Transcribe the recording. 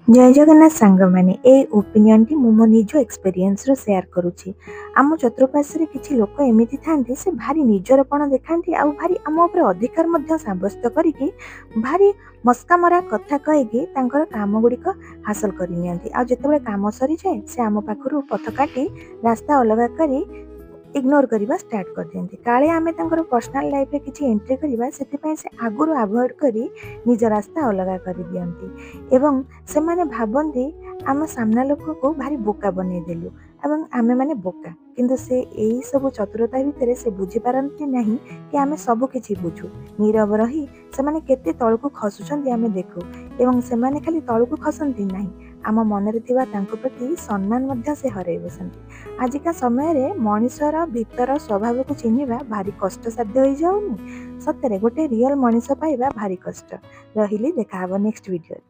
जय जगन्नाथ सांग मैंने ए ओपिनियन टी मो निज एक्सपीरियंस रो शेयर करूची। आम चतुर्पार्श्व किछि लोक एमिति थांती से भारी निजरपण देखांती आ भारी आम ऊपर अधिकार मध्य साब्यस्त करिकि भारी मस्कामरा कथा कहिकि तांकर काम गुड़िक हासिल करनियंती। आ जेतेबेले काम सरी जाए से आम पाखरु पथ काटी रास्ता अलग करी इग्नोर करवा स्टार्ट कर दियंती। काले आमे तांकर पर्सनल लाइफ रे किछि एंट्री करबा सेति से आगुरु अवॉइड करी निज रास्ता अलग कर दियंती एवं से माने भाबंती आम सामना लोक को भारी बोका बनै देलु एवं आमे माने बोका, किंतु से एई सब चतुरता भितर से बुझी पारंती नहीं कि आमे सब किछि बुझू। नीरव रही से माने केते तळकु खसुचंती आमे देखु एवं से माने खाली तळकु खसंती नहीं, आम मनरे थिबा तांको प्रति सम्मान मध्य से हरै बसंती। आजिका समय रे मनुष्यर भीतर स्वभाव को चिन्हिबा भारी कष्ट साध्य होई जाउनी। सतरे गोटे रियल मनुष्य पाइबा भारी कष्ट। रहिली देखा हबो नेक्स्ट वीडियो।